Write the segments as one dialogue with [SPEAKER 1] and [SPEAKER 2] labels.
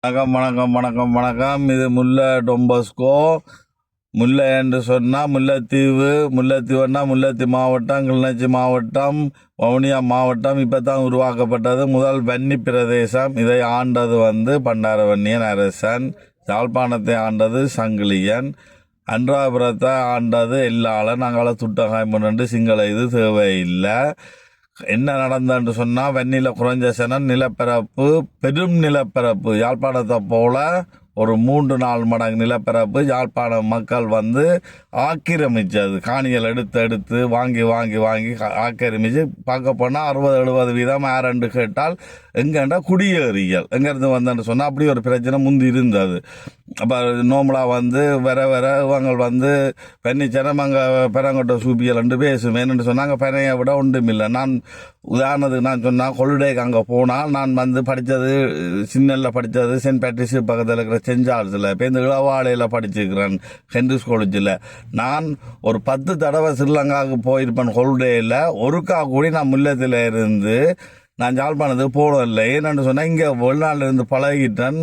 [SPEAKER 1] வணக்கம் வணக்கம் வணக்கம் வணக்கம். இது முல்லை டொம்பஸ்கோ. முல்லை என்று சொன்னால் முல்லைத்தீவுன்னா முல்லைத்தீவு மாவட்டம், கிளிநொச்சி மாவட்டம், வவுனியா மாவட்டம் இப்போ தான் உருவாக்கப்பட்டது. முதல் வன்னி பிரதேசம். இதை ஆண்டது பண்டாரவன்னியன் அரசன். யாழ்ப்பாணத்தை ஆண்டது சங்கிலியன். அன்றாபுரத்தை ஆண்டது எல்லாளன். நாங்கள் துட்டகாய் முன்னண்டு சிங்கள இது தேவையில்லை. என்ன நடந்தன்னு சொன்னால், வெண்ணில குறைஞ்ச சனம் நிலப்பரப்பு, பெரும் நிலப்பரப்பு, யாழ்ப்பாணத்தை போல ஒரு 3-4 மடங்கு நிலப்பரப்பு யாழ்ப்பாண மக்கள் ஆக்கிரமிச்சது. காணிகள் எடுத்து வாங்கி ஆக்கிரமிச்சு பார்க்க போனால் 60-70 வீதம் யாரென்று கேட்டால் எங்கேண்டா குடியேறியல் எங்கேருந்து வந்தேன்னு சொன்னால் அப்படி ஒரு பிரச்சனை முந்தி இருந்தது. அப்போ நோம்பலாக வர இவங்க பெண்ணிச்சனம் அங்கே பெரங்கொட்ட சூப்பியல் ரெண்டு பேசுவேன்னு சொன்னாங்க. பெண்ணையை விட ஒன்றுமில்லை. நான் உதாரணத்துக்கு நான் சொன்னால், கொள்ளுடைக்கு அங்கே போனால் நான் படித்தது சின்னல்ல படித்தது சென்ட் பேட்ரிஸ் பக்கத்தில் இருக்கிற சென்ட் ஜார்ஜில், இப்போ இந்த இளவாளையில் படிச்சிருக்கிறேன் ஹென்ரிஸ் காலேஜில். நான் ஒரு 10 தடவை ஸ்ரீலங்காவுக்கு போயிருப்பேன். கொள்ளுடையில் ஒருக்கா கூடி நான் முல்லத்தில் இருந்து நான் யாழ்ப்பாணத்துக்கு போனதில்லை. ஏன்னு சொன்னால், இங்கே வெளிநாட்டில் இருந்து பழகிட்டேன்.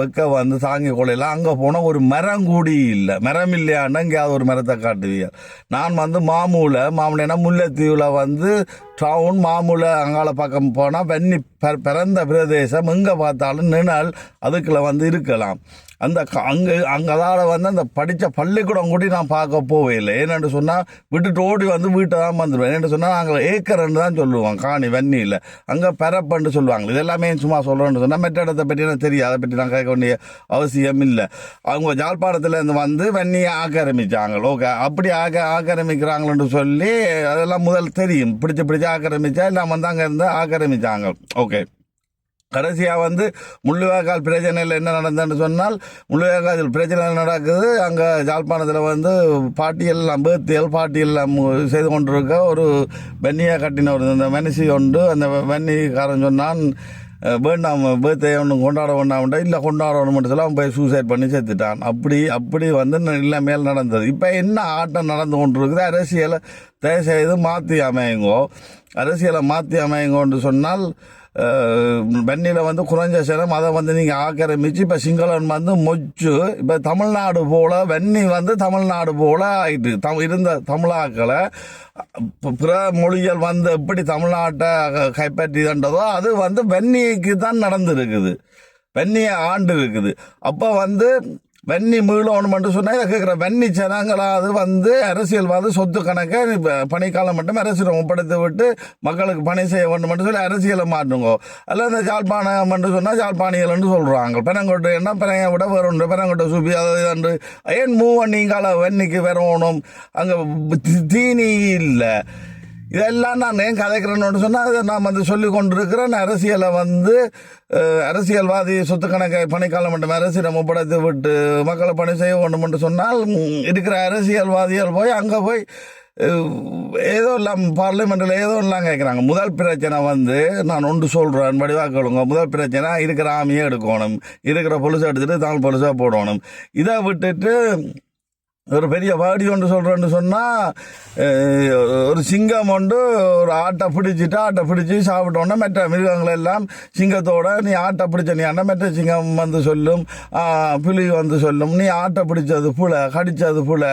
[SPEAKER 1] வெக்க தாங்கி கொள்ளையெல்லாம் அங்கே போனால் ஒரு மரம் கூடி இல்லை. மரம் இல்லையான்னா இங்கேயாவது ஒரு மரத்தை காட்டுவீங்க. நான் மாமூலைனா முல்லைத்தீவில் டவுன் மாமூலை அங்கால பக்கம் போனால் வன்னி பிறந்த பிரதேசம். எங்கே பார்த்தாலும் நிழல் அதுக்குள்ள இருக்கலாம். அங்கதால் அந்த படித்த பள்ளிக்கூடம் கூடி நான் பார்க்க போவே இல்லை. ஏன்னு சொன்னால் விட்டுட்டு ஓடி வீட்டை தான் வந்துடுவேன். ஏன்னு சொன்னால் நாங்கள் ஏக்கர்ன்னு தான் சொல்லுவோம். காணி வன்னியில் அங்கே பெறப்பன்னு சொல்லுவாங்க. இதெல்லாமே சும்மா சொல்கிறேன்னு சொன்னால் மெட்ட இடத்தை பற்றி எனக்கு தெரியும். அதை பற்றி நான் கேட்க வேண்டிய அவசியம் இல்லை. அவங்க யாழ்ப்பாணத்துலேருந்து வன்னியை ஆக்கிரமிச்சாங்க. ஓகே, அப்படி ஆக்கிரமிக்கிறாங்களன்னு சொல்லி அதெல்லாம் முதல் தெரியும். பிடிச்சி ஆக்கிரமிச்சா எல்லாம் அங்கே இருந்து ஆக்கிரமிச்சாங்க. ஓகே, கடைசியாக முள்ளுவாய்க்கால் பிரச்சனையில் என்ன நடந்ததுன்னு சொன்னால், முள்ளுவாய்க்கால் பிரச்சனை நடக்குது. அங்கே யாழ்ப்பாணத்தில் பாட்டியெல்லாம் பாட்டியெல்லாம் செய்து கொண்டிருக்க ஒரு வெண்ணியை கட்டின ஒரு இந்த மனுஷி உண்டு. அந்த வெண்ணிக்காரன் சொன்னான், வேண்டாம் பேர்த்தை ஒன்று கொண்டாட வேண்டாம்டா. இல்லை கொண்டாடணும் மட்டும் சொல்ல அவன் போய் சூசைட் பண்ணி செத்துட்டான். அப்படி இல்லை மேல் நடந்தது. இப்போ என்ன ஆட்டம் நடந்து கொண்டு இருக்குது? அரசியலை தயவுசெய்து மாற்றி அமையுங்கோன்னு சொன்னால், வெண்ணில குறைஞ்ச சனம் அதை நீங்கள் ஆக்கிரமிச்சு இப்போ சிங்களன் மொச்சு. இப்போ தமிழ்நாடு போல் வெண்ணி தமிழ்நாடு போல் ஆயிட்டு. இருந்த தமிழாக்களை பிற மொழிகள் எப்படி தமிழ்நாட்டை கைப்பற்றிதன்றதோ அது வெண்ணிக்கு தான் நடந்துருக்குது. வெண்ணியை ஆண்டு இருக்குது. அப்போ வெண்ணி மீளணும் மட்டும் சொன்னால் இதை கேட்குற வெண்ணி ஜனங்களாவது அரசியல் சொத்து கணக்கை பணிக்காலம் மட்டும் அரசியல் ஒப்படைத்து விட்டு மக்களுக்கு பணி செய்ய வேண்டும் மட்டும் சொல்லி அரசியலை மாற்றுங்கோ. அல்ல இந்த ஜாழ்ப்பாணம் மட்டும் சொன்னால் ஜாழ்ப்பாணிகள்னு சொல்கிறாங்க. பெரங்கோட்டைன்னா பெரையை விட வேற ஒன்று, பெரங்கோட்டை சூப்பி அது ஏன் மூவண்ணிங்கால வெண்ணிக்கு வரணும்? அங்கே தீனி இல்லை. இதெல்லாம் நான் ஏன் கதைக்கிறேன்னு சொன்னால், அதை நான் சொல்லி கொண்டிருக்கிறேன். அரசியலை அரசியல்வாதி சொத்து கணக்கை பணிக்காலம் மட்டும் அரசியலை ஒப்படைத்து விட்டு மக்களை பணி செய்ய வேண்டும் என்று சொன்னால், இருக்கிற அரசியல்வாதிகள் அங்கே போய் ஏதோ எல்லாம் பார்லிமெண்ட்டில் ஏதோ எல்லாம் கேட்குறாங்க. முதல் பிரச்சனை நான் ஒன்று சொல்கிறேன், வடிவாக்கலுங்க. முதல் பிரச்சனை இருக்கிற ஆமியை எடுக்கணும், இருக்கிற பொலிசை எடுத்துகிட்டு தமிழ் பொலிசாக போடணும். இதை விட்டுட்டு ஒரு பெரிய வாடி ஒன்று சொல்கிறேன்னு சொன்னால், ஒரு சிங்கம் ஒரு ஆட்டை பிடிச்சி சாப்பிட்டோன்னா மற்ற மிருகங்கள் எல்லாம் சிங்கத்தோட, நீ ஆட்டை பிடிச்ச நீ அண்ணன் மற்ற சிங்கம் சொல்லும், புலி சொல்லும், நீ ஆட்டை பிடிச்சது புல, கடித்தது புல.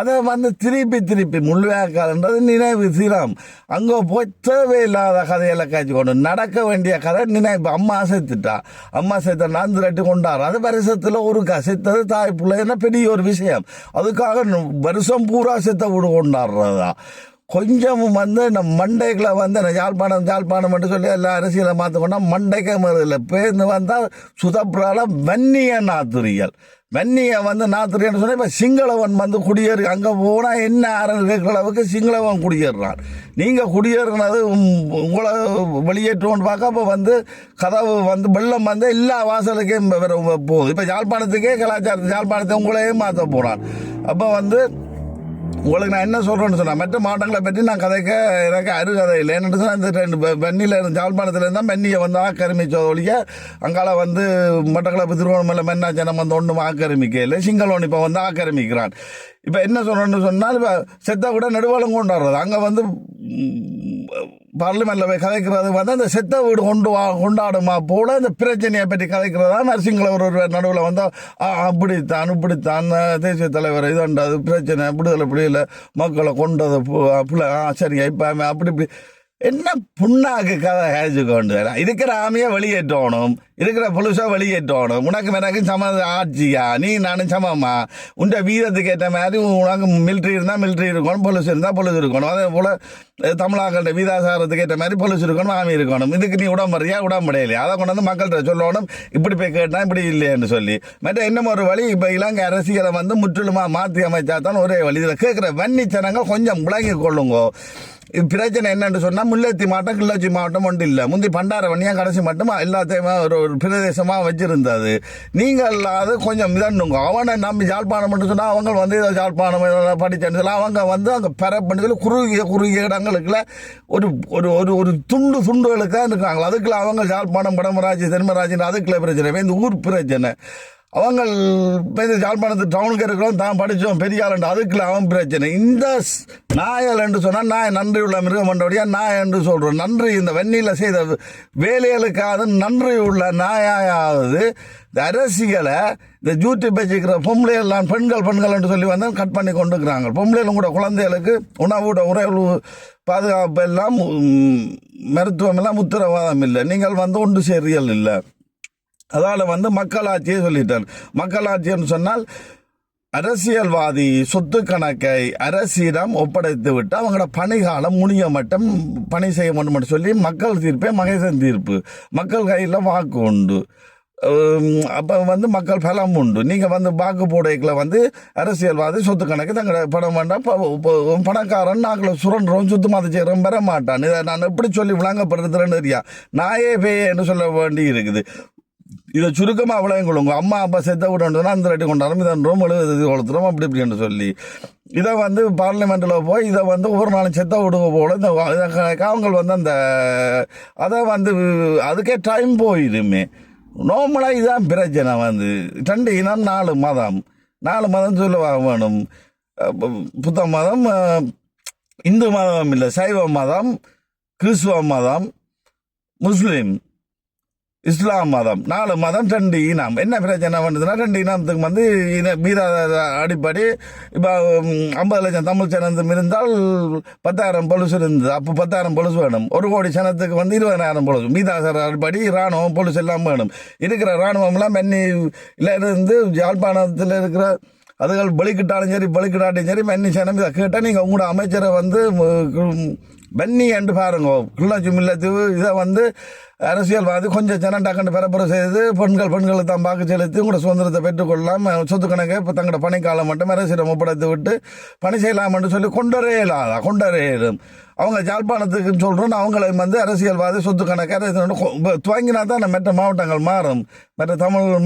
[SPEAKER 1] அதை திருப்பி முள்ளுவேக்கால்ன்றது நினைவு தீரம். அங்கே போய் தேவையில்லாத கதையெல்லாம் காய்ச்சி கொண்டு நடக்க வேண்டிய கதை நினைவு. அம்மா சேர்த்த நான் திரட்டி கொண்டாடுற அது வருஷத்தில் ஒரு செத்தது தாய் பிள்ளைன்னா பெரிய ஒரு விஷயம். அதுக்காக வருஷம் பூரா செத்த வீடு கொண்டாடுறதா? கொஞ்சமும் நம்ம மண்டைகளை யாழ்ப்பாணம் மட்டும் சொல்லி எல்லாம் அரசியலை மாற்றிக்கொண்டா மண்டைக்கே மறுதில்லை. பேருந்து வந்தால் சுதப்பிரால வன்னிய நாத்துரியல். வெண்ணியை நாத்துரியன்னு சொன்னால், இப்போ சிங்களவன் குடியேறி அங்கே போனால் என்ன ஆரம்பி கேட்குற அளவுக்கு சிங்களவன் குடியேறான். நீங்கள் குடியேறினது உங்களை வெளியேற்றுவோன்னு பார்க்க அப்போ கதவு வெள்ளம் எல்லா வாசலுக்கும் போகுது. இப்போ யாழ்ப்பாணத்துக்கே யாழ்ப்பாணத்தை உங்களையே மாற்ற போகிறான். அப்போ உங்களுக்கு நான் என்ன சொல்கிறேன்னு சொன்னால், மற்ற மாவட்டங்களை பற்றி நான் கதைக்க எனக்கு அருகதை இல்லை. என்னென்னு சொன்னால், இந்த 2 வெண்ணியில் இருந்து யாழ்ப்பாணத்தில் இருந்தால் வெண்ணியை ஆக்கிரமிச்ச ஒழிய அங்கால மட்டக்களப்பு திருவண்ணாமலை மென்னாச்சனம் ஒன்றும் ஆக்கிரமிக்க இல்லை. சிங்களோன் இப்போ ஆக்கிரமிக்கிறான். இப்போ என்ன சொல்கிறேன்னு சொன்னால், இப்போ செத்த கூட நெடுவாளம் கொண்டாடுறது அங்கே வந்து பார்லிமெண்ட்டில் போய் கதைக்கிறது வந்து அந்த செத்த வீடு கொண்டாடுமா போல இந்த பிரச்சனையை பற்றி கதைக்கிறதா நரசிங்கள ஒரு நடுவில் வந்து இப்படித்தான் தேசிய தலைவர் இதுன்றது பிரச்சனை விடுதலை புலியில் மக்களை கொண்டது சரிங்க இப்போ அப்படி என்ன புண்ணாக்கு கதை கேச்சுக்கொண்டு இருக்கிற ஆமையை வெளியேற்றணும், இருக்கிற புதுசாக வெளியேற்றணும். உனக்கு எனக்கும் சம ஆட்சியா, நீ நானும் சமமா, உன்ட வீரத்துக்கு ஏற்ற மாதிரி உனக்கு மிலிட்ரி இருந்தால் மிலிட்ரி இருக்கணும், பொலிஸ் இருந்தால் பொலிஸ் இருக்கணும். அதே போல் தமிழாக்கள வீதாசாரத்துக்கு ஏற்ற மாதிரி பொலிஸ் இருக்கணும், ஆமி இருக்கணும். இதுக்கு நீ உடம்புறியா உடம்புடையிலையா, அதை கொண்டு வந்து மக்கள்கிட்ட சொல்லணும். இப்படி போய் கேட்டால் இப்படி இல்லைன்னு சொல்லி மற்ற இன்னும் ஒரு வழி. இப்போ இலங்கை அரசியலை வந்து முற்றிலுமாக மாற்றி அமைச்சா தான் ஒரே வழி. இதில் கேட்குற வன்னிச்சனங்கள் கொஞ்சம் விளங்கி கொள்ளுங்க. பிரச்சனை என்னன்னு சொன்னால், முல்லைத்தீவு மாவட்டம் கிளிநொச்சி மாவட்டம் ஒன்றும் இல்லை. முந்தி பண்டார வன்னியாக கடைசி மட்டும் எல்லாத்தையுமே ஒரு பிரதேசமாக வச்சிருந்தது. நீங்கள் அல்லாது கொஞ்சம் இதன்னுங்க. அவனை நம்பி யாழ்ப்பாணம் மட்டும் சொன்னால் அவங்க வந்து ஏதோ யாழ்ப்பாணம் படித்தேன்னு சொல்லி அவங்க வந்து அங்கே பண்ணி சொல்லி குறுகிய இடங்களுக்குள்ள ஒரு ஒரு ஒரு ஒரு துண்டுகளுக்கு தான் இருக்கிறாங்களா. அதுக்குள்ள அவங்க யாழ்ப்பாணம் படமராட்சி தென்மராட்சி அதுக்குள்ள பிரச்சனை, இந்த ஊர் பிரச்சனை. அவங்க யாழ்ப்பாணத்து டவுனுக்கு இருக்கிறோம் தான் படித்தோம் பெரிய ஆளுண்டு, அதுக்குள்ள அவன் பிரச்சனை. இந்த நாயல் என்று சொன்னால் நாய் நன்றி உள்ள மிருகம் பண்ணுறபடியா நாய் என்று சொல்கிறோம். நன்றி இந்த வெண்ணியில் செய்த வேலைகளுக்காக நன்றி உள்ள நாயாவது அரசியலை இந்த யூடியூப் வச்சுக்கிற பொம்பளையெல்லாம் பெண்கள் என்று சொல்லி வந்து கட் பண்ணி கொண்டு இருக்கிறாங்க. பொம்பளைகளும் கூட குழந்தைகளுக்கு உணவோட உறவு பாதுகாப்பு எல்லாம் மருத்துவம் எல்லாம் உத்தரவாதம் இல்லை. நீங்கள் வந்து ஒன்று சேரியல் இல்லை. அதால் வந்து மக்களாட்சியை சொல்லிட்டார். மக்களாட்சின்னு சொன்னால் அரசியல்வாதி சொத்து கணக்கை அரசிடம் ஒப்படைத்து விட்டு அவங்களோட பணிகாலம் முடிய மட்டும் பணி செய்ய வேண்டும் சொல்லி மக்கள் தீர்ப்பே மகேசன் தீர்ப்பு. மக்கள் கையில் வாக்கு உண்டு. அப்போ வந்து மக்கள் பலம் உண்டு. நீங்கள் வந்து வாக்கு போடைகளை வந்து அரசியல்வாதி சொத்து கணக்கு தங்களோட பணம் வேண்டாம், பணக்காரன் நாங்கள் சுரண்டுறோம் சுத்தமாக செய்கிறோம் பெற மாட்டான். இதை நான் எப்படி சொல்லி விளங்கப்படுறதுன்னு தெரியா, நாயே பேயே என்று சொல்ல வேண்டி இருக்குது. இதை சுருக்கமாக விளையங்குள்ளுங்க. அம்மா அப்பா செத்த விட்டு அந்த ரெட்டி கொண்டாடும் இதன்றோம் 70 கொளுத்துறோம் அப்படி இப்படின்னு சொல்லி இதை வந்து பார்லிமெண்ட்டில் போய் இதை வந்து ஒவ்வொரு நாளும் செத்த விடுங்க போல இந்த அவங்க வந்து அந்த அதை வந்து அதுக்கே டைம் போயிடுமே. நார்மலாக இதுதான் பிரச்சனை. வந்து 2 இனம் 4 மதம் சொல்ல வேணும். புத்த மதம், இந்து மதம் இல்லை, சைவ மதம், கிறிஸ்துவ மதம், முஸ்லீம், இஸ்லாம் மதம், 4 மதம் 2 இனம். என்ன பிரச்சனை பண்ணுதுன்னா 2 இனத்துக்கு வந்து வீர அடிப்படை. இப்போ 50 லட்சம் தமிழ் சனந்தம் இருந்தால் 10,000 பொலிஸ் இருந்தது. அப்போ 10,000 பொலிஸ் வேணும். 1 கோடி சனத்துக்கு வந்து 20,000 பொலிஸ். மீதாசார அடிப்படை இராணுவம் பொலிஸ் எல்லாம் வேணும். இருக்கிற இராணுவம்லாம் மென்னியில் இருந்து யாழ்ப்பாணத்தில் இருக்கிற அதுகள் பலிக்கிட்டாலும் சரி பலிக்கிட்டாட்டும் சரி மென்னி சனம் இதை கேட்டால் நீங்கள் உங்களோட அமைச்சரை வந்து பன்னி என்று பாருங்க. கிளிநொச்சி முல்லைத்தீவு இதை வந்து அரசியல்வாதி கொஞ்சம் ஜனண்டாக்கண்டு பரப்புரை செய்து பெண்களை தான் வாக்கு செலுத்தி உங்களோட சுதந்திரத்தை பெற்றுக்கொள்ளலாம், சொத்து கணக்கை இப்போ தங்களோட பணிக்காலம் மட்டும் அரசிடம் ஒப்படைத்து விட்டு பணி செய்யலாம் என்று சொல்லி கொண்டறையிலும் அவங்க யாழ்ப்பாணத்துக்கு சொல்கிறோன்னு அவங்களை வந்து அரசியல்வாதி சொத்து கணக்கை துவங்கினா தான் மற்ற மாவட்டங்கள் மாறும். மற்ற தமிழீழ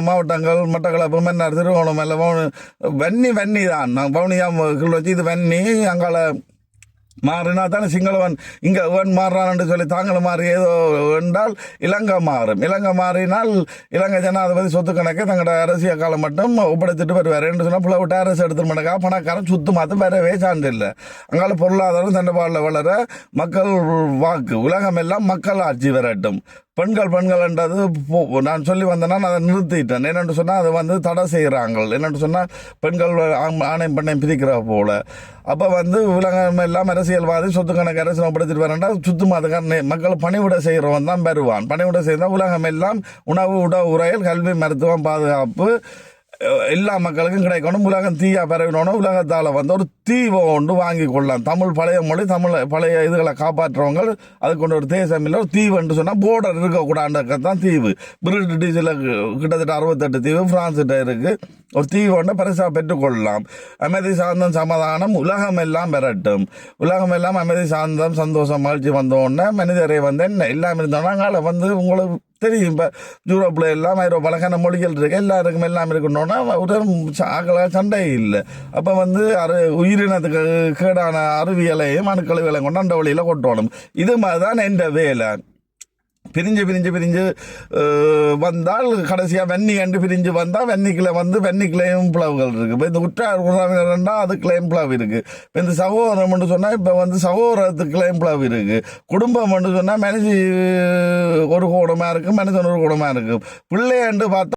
[SPEAKER 1] மாவட்டங்கள் மட்டக்களப்பு, மன்னார், திருவோணம் எல்லாம் வன்னி தான். நான் வவுனியா கிளிநொச்சி இது வன்னி. அங்கால மாறினா தானே சிங்களவன் இங்கே மாறுறான்னு சொல்லி தாங்களும் மாறி ஏதோ என்றால் இலங்கை மாறும். இலங்கை மாறினால் இலங்கை ஜனாதிபதி சொத்து கணக்கை தங்களோட அரசியல் காலம் மட்டும் ஒப்படைத்துட்டு வருவார் என்று சொன்னால் புள்ள விட்டு அரசு எடுத்துட்டு மாட்டாங்க. பணக்காரன் சுத்து மாற்ற வரவே சான்று இல்லை. அங்கால பொருளாதாரம் தண்டபாடில் வளர மக்கள் வாக்கு உலகம் எல்லாம் மக்கள் ஆட்சி வரட்டும். பெண்கள்ன்றது நான் சொல்லி வந்தேன்னா நான் அதை நிறுத்திட்டேன். என்னென்னு சொன்னால் அதை வந்து தடை செய்கிறாங்க. என்னென்னு சொன்னால் பெண்கள் ஆணையம் பெண்ணையும் பிரிக்கிற போல. அப்போ வந்து உலகம் எல்லாம் அரசியல்வாதி சொத்து கணக்கு அரசு ஒப்படைச்சிட்டு வரேன்டா சுத்தமாக மக்கள் பணிவிட செய்கிறவன் தான் பெறுவான். பணிவிட செய்தால் உலகம் எல்லாம் உணவு உரையல் கல்வி மருத்துவம் பாதுகாப்பு எல்லா மக்களுக்கும் கிடைக்கணும். உலகம் தீயா பரவினோன்னு உலகத்தால் வந்து ஒரு தீவை ஒன்று வாங்கி கொள்ளலாம். தமிழ் பழைய மொழி பழைய இதுகளை காப்பாற்றுறவங்க அதுக்கு ஒன்று ஒரு தேசம் இல்லை. ஒரு தீவுன்னு சொன்னால் போர்டர் இருக்கக்கூடாதுதான் தீவு. பிரிட்டிஷில் கிட்டத்தட்ட 68 தீவு பிரான்ஸ்கிட்ட இருக்குது. ஒரு தீவு ஒன்று பரிசாக பெற்றுக்கொள்ளலாம். அமைதி சாந்தம் சமாதானம் உலகம் எல்லாம் பெறட்டும். உலகம் எல்லாம் அமைதி சாந்தம் சந்தோஷம் மகிழ்ச்சி வந்தோடனே மனிதரை வந்து என்ன எல்லாம் இருந்தோன்னா அங்கால வந்து உங்களுக்கு தெரியும். இப்போ யூரோப்பில் எல்லாம் ஐரோப்பாவில் மொழிகள் இருக்கு, எல்லாருக்கும் எல்லாம் இருக்கணும்னா ஒரு சண்டை இல்லை. அப்போ வந்து உயிரினத்துக்கு கேடான அறிவியலையும் அணுக்கழிவுகளையும் கொண்டு அந்த வழியில் கொட்டணும். இது மாதிரி தான் என்ற வேலை. பிரிஞ்சு வந்தால் கடைசியாக வெண்ணி கண்டு பிரிஞ்சு வந்தால் வெண்ணிக்கிளையும் பிளவுகள் இருக்குது. இப்போ இந்த உற்றார் உறவினர்னா அது கிளைம் பிளவு இருக்குது. இப்போ இந்த சகோதரம் சொன்னால் இப்போ சகோதரத்துக்கு கிளைம் பிளவு இருக்குது. குடும்பம் சொன்னால் மனுஷி ஒரு கோணமாக இருக்குது, மனுஷன் ஒரு கோணமாக இருக்குது. பிள்ளைன்னு பார்த்தா